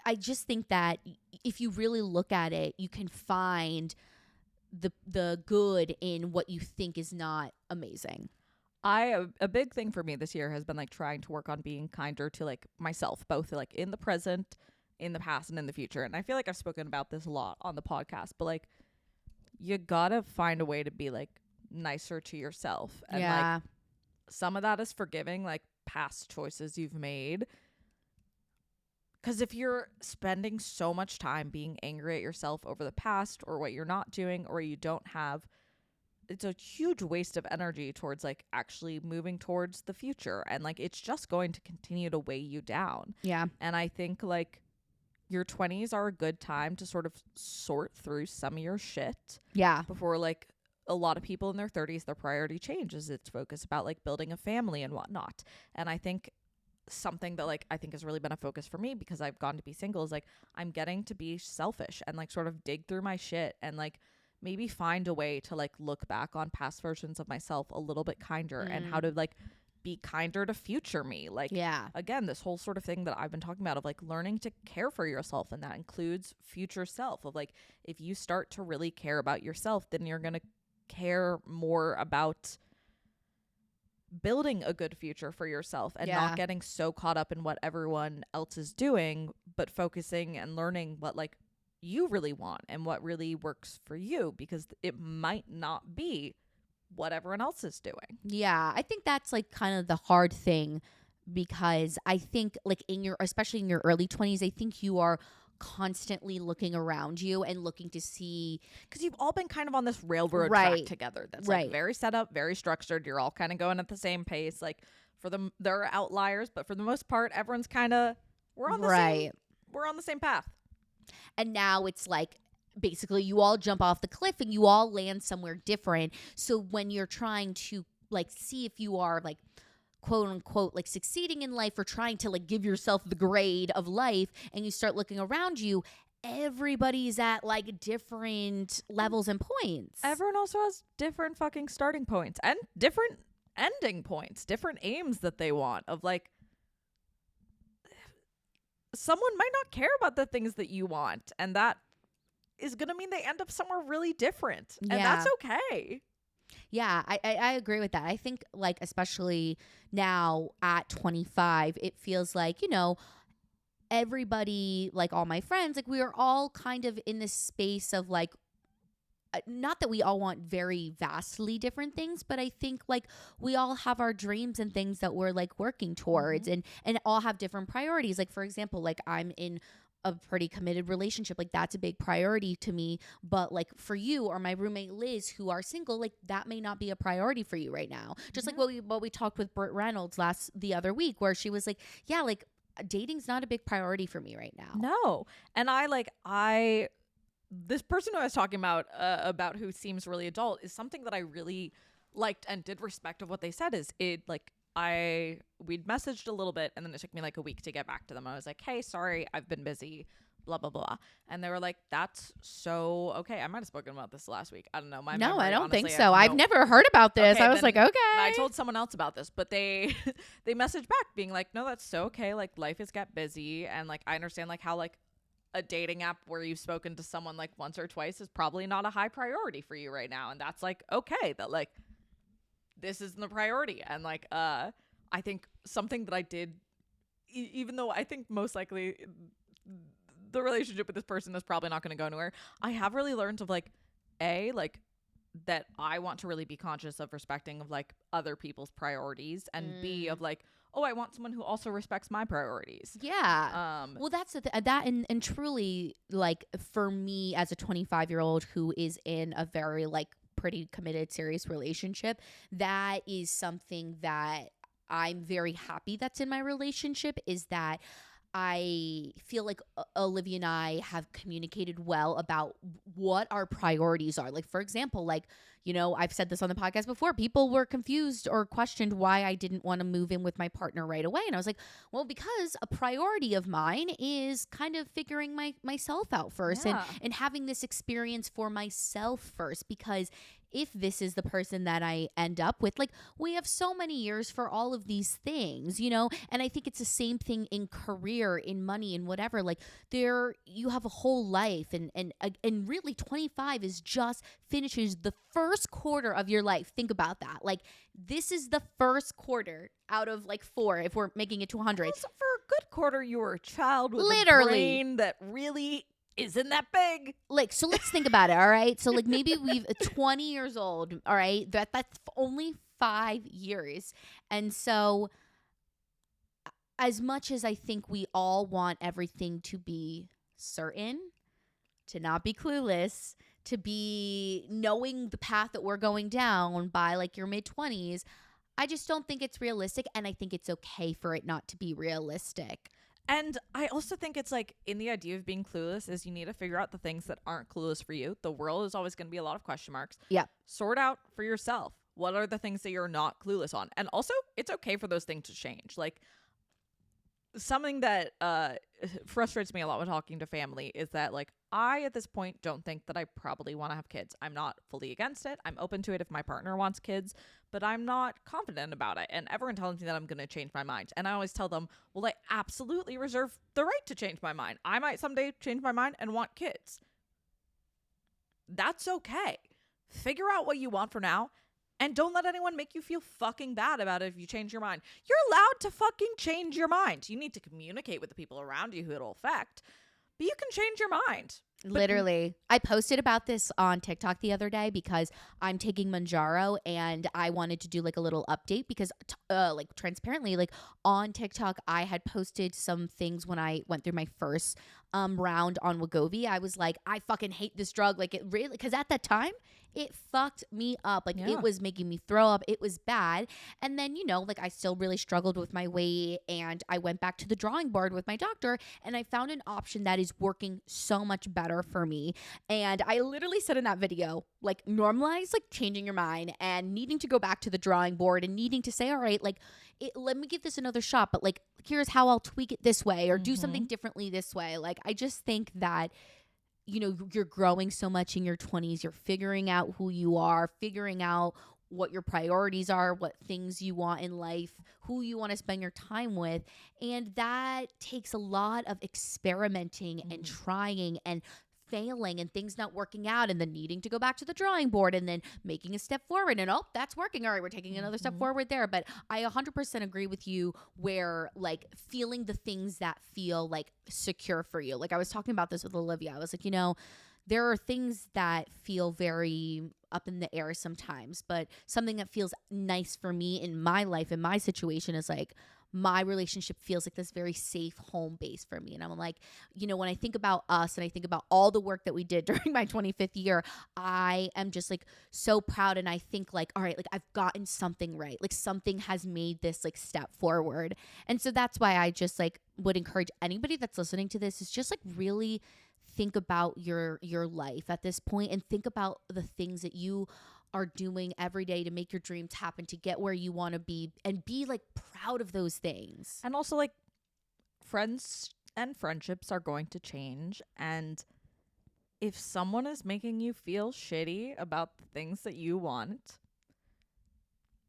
[SPEAKER 3] I just think that if you really look at it, you can find the good in what you think is not amazing.
[SPEAKER 2] A big thing for me this year has been like trying to work on being kinder to like myself, both like in the present, in the past, and in the future. And I feel like I've spoken about this a lot on the podcast, but like you gotta find a way to be like nicer to yourself. And like some of that is forgiving like past choices you've made. Because if you're spending so much time being angry at yourself over the past or what you're not doing or you don't have, it's a huge waste of energy towards like actually moving towards the future. And like it's just going to continue to weigh you down.
[SPEAKER 3] Yeah.
[SPEAKER 2] And I think like your 20s are a good time to sort of sort through some of your shit.
[SPEAKER 3] Yeah.
[SPEAKER 2] Before like a lot of people in their 30s, their priority changes. It's focused about like building a family and whatnot. And I think something that like I think has really been a focus for me because I've gone to be single is like I'm getting to be selfish and like sort of dig through my shit and like maybe find a way to like look back on past versions of myself a little bit kinder and how to like be kinder to future me. Like, again, this whole sort of thing that I've been talking about of like learning to care for yourself, and that includes future self. Of like, if you start to really care about yourself, then you're gonna care more about building a good future for yourself and not getting so caught up in what everyone else is doing, but focusing and learning what like you really want and what really works for you, because it might not be what everyone else is doing.
[SPEAKER 3] Yeah, I think that's like kind of the hard thing, because I think like especially in your early 20s, I think you are constantly looking around you and looking to see,
[SPEAKER 2] because you've all been kind of on this railroad track together that's like very set up, very structured. You're all kind of going at the same pace. Like there are outliers, but for the most part, everyone's kind of we're on the same path.
[SPEAKER 3] And now it's like basically you all jump off the cliff and you all land somewhere different. So when you're trying to like see if you are like quote unquote like succeeding in life or trying to like give yourself the grade of life, and you start looking around you, everybody's at like different levels and points.
[SPEAKER 2] Everyone also has different fucking starting points and different ending points, different aims that they want. Of like, someone might not care about the things that you want, and that is gonna mean they end up somewhere really different, and that's okay.
[SPEAKER 3] Yeah, I agree with that. I think like especially now at 25, it feels like, everybody, like all my friends, like we are all kind of in this space of like, not that we all want very vastly different things, but I think like we all have our dreams and things that we're like working towards, and all have different priorities. Like for example, like I'm in a pretty committed relationship, like that's a big priority to me, but like for you or my roommate Liz, who are single, like that may not be a priority for you right now. Just like what we talked with Britt Reynolds the other week, where she was like, yeah, like dating's not a big priority for me right now.
[SPEAKER 2] No. And this person who I was talking about who seems really adult, is something that I really liked and did respect of what they said. Is it like we'd messaged a little bit, and then it took me like a week to get back to them. I was like, hey, sorry, I've been busy, blah blah blah. And they were like, that's so okay. I might have spoken about this last week. I don't know. My
[SPEAKER 3] No,
[SPEAKER 2] memory,
[SPEAKER 3] I don't
[SPEAKER 2] honestly,
[SPEAKER 3] think
[SPEAKER 2] I
[SPEAKER 3] so.
[SPEAKER 2] have
[SPEAKER 3] I've
[SPEAKER 2] no-
[SPEAKER 3] never heard about this.
[SPEAKER 2] Okay,
[SPEAKER 3] I was
[SPEAKER 2] then
[SPEAKER 3] like, okay.
[SPEAKER 2] I told someone else about this, but they they messaged back being like, no, that's so okay. Like life has got busy, and like I understand like how like a dating app where you've spoken to someone like once or twice is probably not a high priority for you right now, and that's like okay that like this isn't the priority. And like I think something that I did, even though I think most likely the relationship with this person is probably not going to go anywhere, I have really learned of like like that I want to really be conscious of respecting of like other people's priorities, and B of like, oh, I want someone who also respects my priorities.
[SPEAKER 3] Yeah. Well, that's that and truly, like, for me as a 25-year-old who is in a very like pretty committed serious relationship, that is something that I'm very happy that's in my relationship, is that I feel like Olivia and I have communicated well about what our priorities are. Like, for example, like, you know, I've said this on the podcast before. People were confused or questioned why I didn't want to move in with my partner right away. And I was like, well, because a priority of mine is kind of figuring myself out first,
[SPEAKER 2] Yeah.
[SPEAKER 3] and having this experience for myself first. Because if this is the person that I end up with, like, we have so many years for all of these things, you know? And I think it's the same thing in career, in money, and whatever. Like, you have a whole life, and really 25 is just finishes the first quarter of your life. Think about that. Like, this is the first quarter out of like 4 if we're making it to 100.
[SPEAKER 2] Also, for a good quarter, you were a child with
[SPEAKER 3] Literally.
[SPEAKER 2] a brain that really isn't that big.
[SPEAKER 3] Like, so let's think about it, all right? So like maybe we've 20 years old, all right? That's only 5 years. And so as much as I think we all want everything to be certain, to not be clueless, to be knowing the path that we're going down by like your mid-20s, I just don't think it's realistic, and I think it's okay for it not to be realistic.
[SPEAKER 2] And I also think it's like in the idea of being clueless is you need to figure out the things that aren't clueless for you. The world is always going to be a lot of question marks.
[SPEAKER 3] Yeah.
[SPEAKER 2] Sort out for yourself. What are the things that you're not clueless on? And also, it's okay for those things to change. Like, something that frustrates me a lot when talking to family is that like I at this point don't think that I probably want to have kids. I'm not fully against it. I'm open to it if my partner wants kids, but I'm not confident about it. And everyone tells me that I'm going to change my mind. And I always tell them, well, I absolutely reserve the right to change my mind. I might someday change my mind and want kids. That's okay. Figure out what you want for now. And don't let anyone make you feel fucking bad about it if you change your mind. You're allowed to fucking change your mind. You need to communicate with the people around you who it'll affect, but you can change your mind.
[SPEAKER 3] Literally. I posted about this on TikTok the other day because I'm taking Manjaro, and I wanted to do like a little update because like transparently, like on TikTok, I had posted some things when I went through my first round on Wegovy. I was like, I fucking hate this drug. Like, it really, because at that time it fucked me up. Like,
[SPEAKER 2] Yeah.
[SPEAKER 3] it was making me throw up. It was bad. And then, you know, like I still really struggled with my weight, and I went back to the drawing board with my doctor, and I found an option that is working so much better for me. And I literally said in that video, like, normalize like changing your mind and needing to go back to the drawing board and needing to say, all right, like, let me give this another shot, but like, here's how I'll tweak it this way or do something differently this way. Like, I just think that, you know, you're growing so much in your 20s. You're figuring out who you are, figuring out what your priorities are, what things you want in life, who you want to spend your time with. And that takes a lot of experimenting and trying and failing and things not working out, and then needing to go back to the drawing board and then making a step forward, and oh, that's working, all right, we're taking another step forward there. But I 100% agree with you where like feeling the things that feel like secure for you. Like, I was talking about this with Olivia. I was like, you know, there are things that feel very up in the air sometimes, but something that feels nice for me in my life, in my situation, is like my relationship feels like this very safe home base for me. And I'm like, you know, when I think about us and I think about all the work that we did during my 25th year, I am just like so proud. And I think like, all right, like I've gotten something right. Like, something has made this like step forward. And so that's why I just like would encourage anybody that's listening to this is just like really think about your life at this point, and think about the things that you are doing every day to make your dreams happen, to get where you want to be, and be like proud of those things.
[SPEAKER 2] And also, like, friends and friendships are going to change. And if someone is making you feel shitty about the things that you want,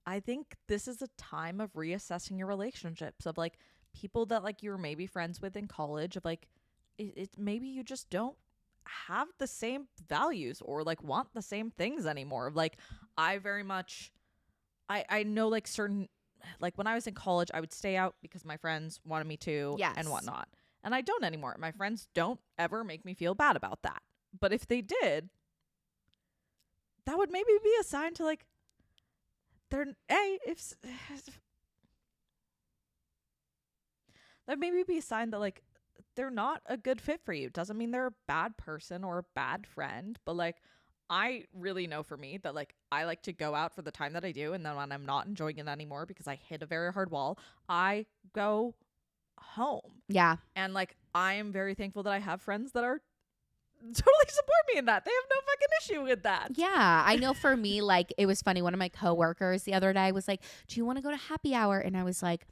[SPEAKER 2] I think this is a time of reassessing your relationships, of like people that like you were maybe friends with in college, of like it maybe you just don't have the same values or like want the same things anymore. Like I very much I know like certain, like when I was in college I would stay out because my friends wanted me to
[SPEAKER 3] Yes.
[SPEAKER 2] and whatnot. And I don't anymore. My friends don't ever make me feel bad about that. But if they did, that would maybe be a sign to like they're that maybe be a sign that like they're not a good fit for you. Doesn't mean they're a bad person or a bad friend, but like I really know for me that like I like to go out for the time that I do, and then when I'm not enjoying it anymore because I hit a very hard wall, I go home.
[SPEAKER 3] Yeah.
[SPEAKER 2] And like I am very thankful that I have friends that are totally support me in that. They have no fucking issue with that.
[SPEAKER 3] Yeah, I know for me, like, it was funny. One of my coworkers the other day was like, do you want to go to happy hour? And I was like,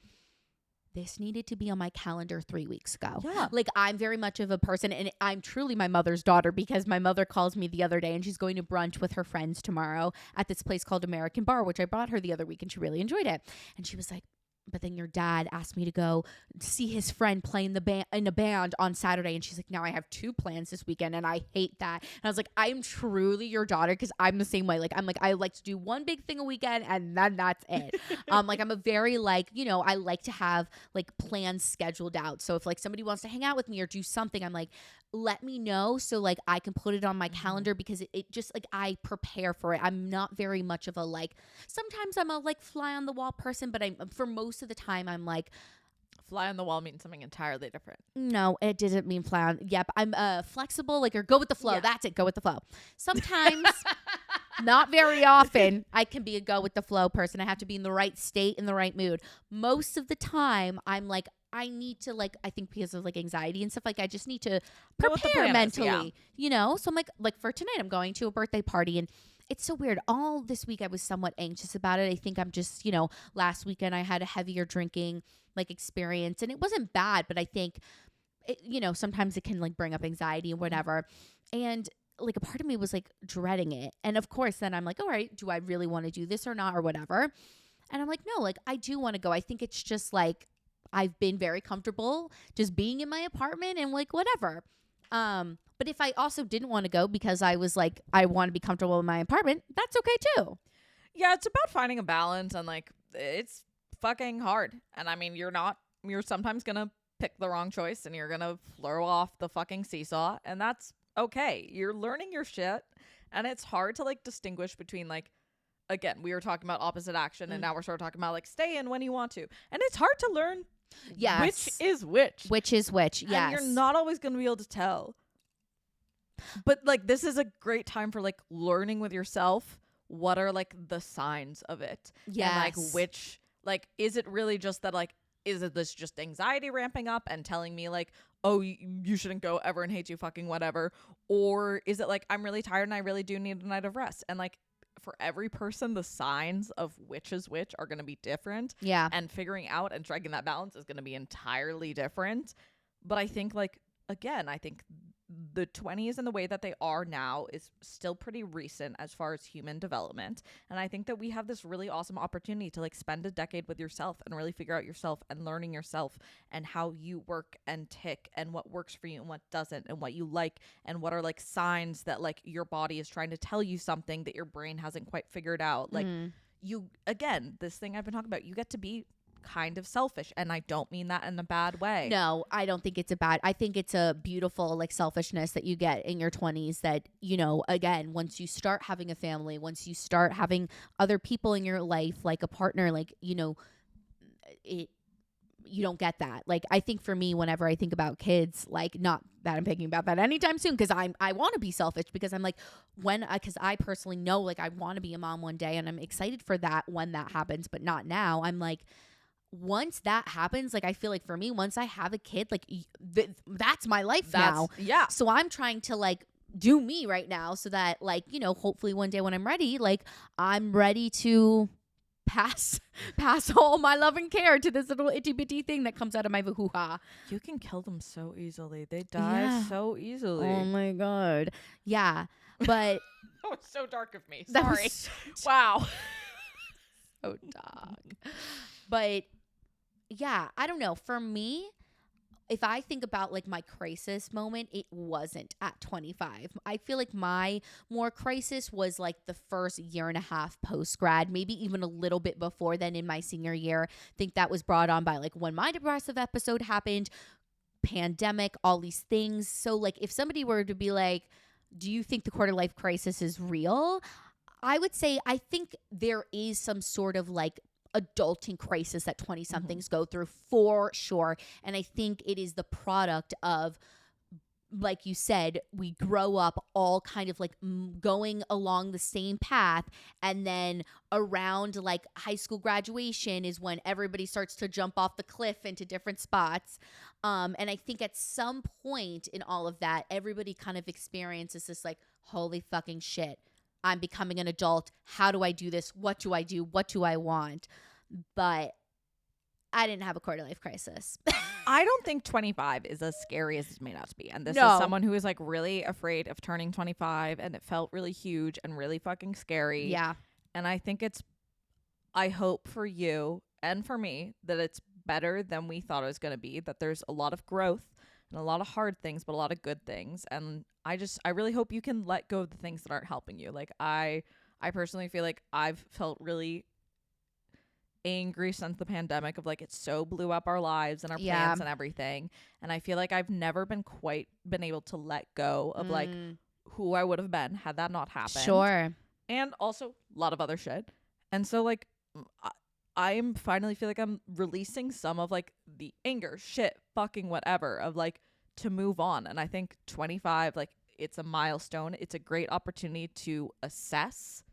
[SPEAKER 3] this needed to be on my calendar 3 weeks ago.
[SPEAKER 2] Yeah.
[SPEAKER 3] Like, I'm very much of a person, and I'm truly my mother's daughter, because my mother calls me the other day and she's going to brunch with her friends tomorrow at this place called American Bar, which I brought her the other week and she really enjoyed it. And she was like, but then your dad asked me to go see his friend play in a band on Saturday. And she's like, now I have 2 plans this weekend and I hate that. And I was like, I am truly your daughter, because I'm the same way. Like, I'm like, I like to do one big thing a weekend and then that's it. Like, I'm a very like, you know, I like to have like plans scheduled out. So if like somebody wants to hang out with me or do something, I'm like, let me know so like I can put it on my calendar, because it just like I prepare for it. I'm not very much of a like, sometimes I'm a like fly on the wall person, but for most of the time I'm like,
[SPEAKER 2] Fly on the wall means something entirely different.
[SPEAKER 3] no, it didn't mean fly on. Yep, I'm flexible, like, or go with the flow.
[SPEAKER 2] Yeah.
[SPEAKER 3] That's it, go with the flow. Sometimes, not very often, I can be a go with the flow person. I have to be in the right state, in the right mood. Most of the time, I'm like, I need to like, I think because of like anxiety and stuff, like I just need to
[SPEAKER 2] Know what the
[SPEAKER 3] prepare
[SPEAKER 2] plan is,
[SPEAKER 3] mentally,
[SPEAKER 2] yeah.
[SPEAKER 3] you know? So I'm like for tonight, I'm going to a birthday party, and it's so weird. All this week I was somewhat anxious about it. I think I'm just, you know, last weekend I had a heavier drinking like experience, and it wasn't bad, but I think it, you know, sometimes it can like bring up anxiety and whatever. And like a part of me was like dreading it. And of course then I'm like, all right, do I really want to do this or not or whatever? And I'm like, no, like I do want to go. I think it's just like I've been very comfortable just being in my apartment and like whatever. But if I also didn't want to go because I was like, I want to be comfortable in my apartment, that's okay too.
[SPEAKER 2] Yeah, it's about finding a balance, and like it's fucking hard. And I mean, you're sometimes gonna pick the wrong choice and you're gonna throw off the fucking seesaw, and that's okay. You're learning your shit, and it's hard to like distinguish between like, again, we were talking about opposite action, and now we're sort of talking about like stay in when you want to, and it's hard to learn
[SPEAKER 3] Yes.
[SPEAKER 2] which is which.
[SPEAKER 3] Which is which, yes.
[SPEAKER 2] And you're not always going to be able to tell. But like this is a great time for like learning with yourself what are like the signs of it.
[SPEAKER 3] Yes.
[SPEAKER 2] And like which, like, is it really just that like, is it this just anxiety ramping up and telling me like, oh, you shouldn't go ever and hate you fucking whatever? Or is it like, I'm really tired and I really do need a night of rest? And like for every person, the signs of which is which are going to be different.
[SPEAKER 3] Yeah.
[SPEAKER 2] And figuring out and striking that balance is going to be entirely different. But I think like, again, I think the 20s and the way that they are now is still pretty recent as far as human development. And I think that we have this really awesome opportunity to like spend a decade with yourself and really figure out yourself and learning yourself and how you work and tick and what works for you and what doesn't and what you like and what are like signs that like your body is trying to tell you something that your brain hasn't quite figured out. Like you, again, this thing I've been talking about, you get to be kind of selfish, and I don't mean that in a bad way.
[SPEAKER 3] No, I don't think it's a bad. I think it's a beautiful like selfishness that you get in your 20s that, you know, again, once you start having a family, once you start having other people in your life, like a partner, like, you know, you don't get that. Like, I think for me, whenever I think about kids, like, not that I'm thinking about that anytime soon, because I want to be selfish, because I'm like, because I personally know, like, I want to be a mom one day, and I'm excited for that when that happens, but not now. I'm like, once that happens, like, I feel like for me, once I have a kid, like, that's my life now.
[SPEAKER 2] Yeah.
[SPEAKER 3] So I'm trying to like do me right now so that, like, you know, hopefully one day when I'm ready, like, I'm ready to pass all my love and care to this little itty bitty thing that comes out of my hoo-ha.
[SPEAKER 2] You can kill them so easily. They die
[SPEAKER 3] Yeah.
[SPEAKER 2] so easily.
[SPEAKER 3] Oh my God. Yeah. But
[SPEAKER 2] That was so dark of me.
[SPEAKER 3] that
[SPEAKER 2] Sorry.
[SPEAKER 3] was
[SPEAKER 2] Wow.
[SPEAKER 3] so dark. But yeah, I don't know. For me, if I think about like my crisis moment, it wasn't at 25. I feel like my more crisis was like the first year and a half post grad, maybe even a little bit before then in my senior year. I think that was brought on by like when my depressive episode happened, pandemic, all these things. So like if somebody were to be like, do you think the quarter life crisis is real? I would say I think there is some sort of like adulting crisis that 20 somethings go through for sure. And I think it is the product of, like you said, we grow up all kind of like going along the same path. And then around like high school graduation is when everybody starts to jump off the cliff into different spots. And I think at some point in all of that, everybody kind of experiences this like, holy fucking shit, I'm becoming an adult. How do I do this? What do I do? What do I want? But I didn't have a quarter life crisis.
[SPEAKER 2] I don't think 25 is as scary as it may not be. And this
[SPEAKER 3] No.
[SPEAKER 2] is someone who is like really afraid of turning 25, and it felt really huge and really fucking scary.
[SPEAKER 3] Yeah.
[SPEAKER 2] And I think I hope for you and for me that it's better than we thought it was going to be, that there's a lot of growth and a lot of hard things, but a lot of good things. And I really hope you can let go of the things that aren't helping you. Like I personally feel like I've felt really angry since the pandemic of like it so blew up our lives and our plans and everything. And I feel like I've never been able to let go of like who I would have been had that not happened.
[SPEAKER 3] Sure.
[SPEAKER 2] And also a lot of other shit. And so like I'm finally feel like I'm releasing some of like the anger, shit, fucking whatever of like to move on. And I think 25, like it's a milestone. It's a great opportunity to assess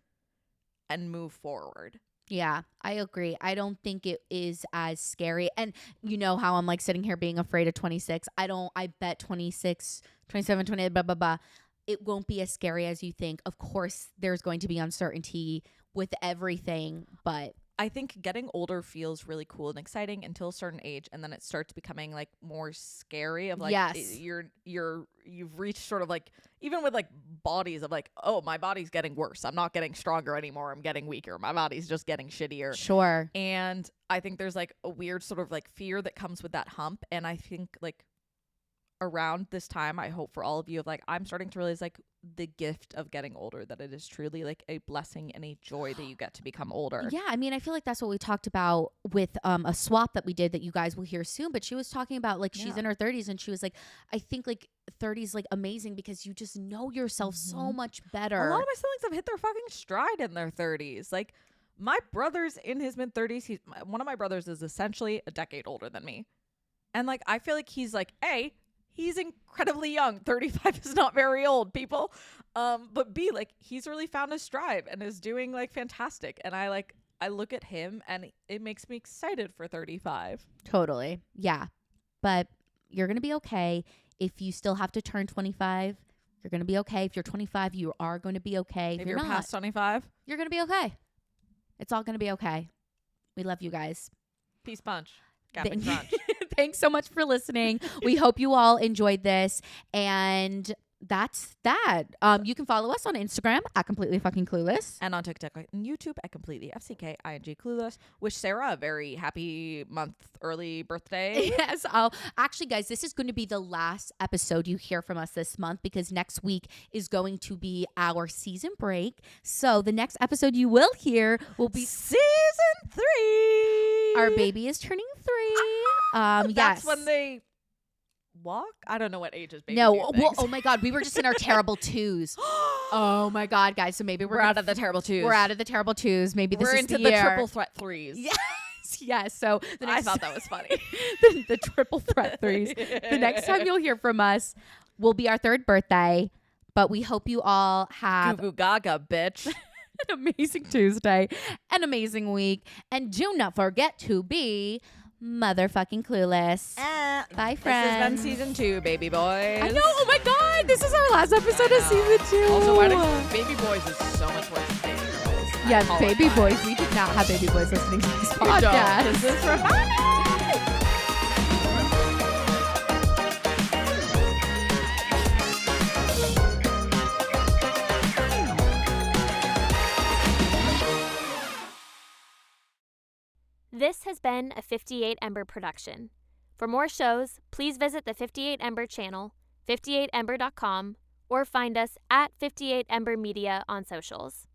[SPEAKER 2] and move forward.
[SPEAKER 3] Yeah, I agree. I don't think it is as scary. And you know how I'm like sitting here being afraid of 26. I bet 26, 27, 28, blah, blah, blah. It won't be as scary as you think. Of course, there's going to be uncertainty with everything, but
[SPEAKER 2] I think getting older feels really cool and exciting until a certain age, and then it starts becoming like more scary of like
[SPEAKER 3] Yes.
[SPEAKER 2] you've reached sort of like, even with like bodies of like, oh, my body's getting worse. I'm not getting stronger anymore. I'm getting weaker. My body's just getting shittier.
[SPEAKER 3] sure.
[SPEAKER 2] And I think there's like a weird sort of like fear that comes with that hump. And I think like around this time, I hope for all of you of like, I'm starting to realize like the gift of getting older, that it is truly like a blessing and a joy that you get to become older.
[SPEAKER 3] Yeah, I mean, I feel like that's what we talked about with a swap that we did that you guys will hear soon. But she was talking about like she's
[SPEAKER 2] Yeah.
[SPEAKER 3] in her 30s and she was like, I think like 30s like amazing because you just know yourself so much better.
[SPEAKER 2] A lot of my siblings have hit their fucking stride in their 30s. Like my brother's in his mid 30s. One of my brothers is essentially a decade older than me. And like, I feel like he's like, he's incredibly young. 35 is not very old, people. But B, like, he's really found his stride and is doing like fantastic. And I look at him and it makes me excited for 35.
[SPEAKER 3] Totally. Yeah. But you're going to be okay. If you still have to turn 25, you're going to be okay. If you're 25, you are going to be okay.
[SPEAKER 2] If
[SPEAKER 3] you're
[SPEAKER 2] you're
[SPEAKER 3] not,
[SPEAKER 2] past 25,
[SPEAKER 3] you're going to be okay. It's all going to be okay. We love you guys.
[SPEAKER 2] peace punch. Captain
[SPEAKER 3] Thank-
[SPEAKER 2] Crunch.
[SPEAKER 3] Thanks so much for listening. We hope you all enjoyed this. And that's that. You can follow us on Instagram at Completely Fucking Clueless.
[SPEAKER 2] And on TikTok and YouTube at completely FCKING Clueless. Wish Sarah a very happy month early birthday.
[SPEAKER 3] Yes. Actually, guys, this is going to be the last episode you hear from us this month because next week is going to be our season break. So the next episode you will hear will be
[SPEAKER 2] Season 3.
[SPEAKER 3] our baby is turning 3.
[SPEAKER 2] That's
[SPEAKER 3] yes.
[SPEAKER 2] when they walk. I don't know what ages babies
[SPEAKER 3] No.
[SPEAKER 2] do
[SPEAKER 3] Well,
[SPEAKER 2] things.
[SPEAKER 3] oh my God, we were just in our terrible 2s. Oh my God, guys. So maybe
[SPEAKER 2] We're out of the terrible 2s.
[SPEAKER 3] We're out of the terrible 2s. Maybe this
[SPEAKER 2] We're
[SPEAKER 3] is
[SPEAKER 2] into
[SPEAKER 3] the
[SPEAKER 2] the
[SPEAKER 3] year.
[SPEAKER 2] triple threat 3s.
[SPEAKER 3] Yes. Yes. So the
[SPEAKER 2] I
[SPEAKER 3] next
[SPEAKER 2] thought that was funny.
[SPEAKER 3] the triple threat 3s. The next time you'll hear from us will be our 3rd birthday. But we hope you all have
[SPEAKER 2] Goo goo gaga, bitch.
[SPEAKER 3] an amazing Tuesday, an amazing week, and do not forget to be motherfucking Clueless. Bye,
[SPEAKER 2] This
[SPEAKER 3] friends.
[SPEAKER 2] has been season 2, baby boys.
[SPEAKER 3] I know. Oh my God, this is our last episode of season 2.
[SPEAKER 2] Also, why does Baby Boys is so much worse than Baby Girls? I
[SPEAKER 3] Yes,
[SPEAKER 2] apologize.
[SPEAKER 3] baby boys. We did not have baby boys listening to this
[SPEAKER 2] You don't.
[SPEAKER 3] podcast.
[SPEAKER 2] This is for fun.
[SPEAKER 1] This has been a 58 Ember production. For more shows, please visit the 58 Ember channel, 58ember.com, or find us at 58 Ember Media on socials.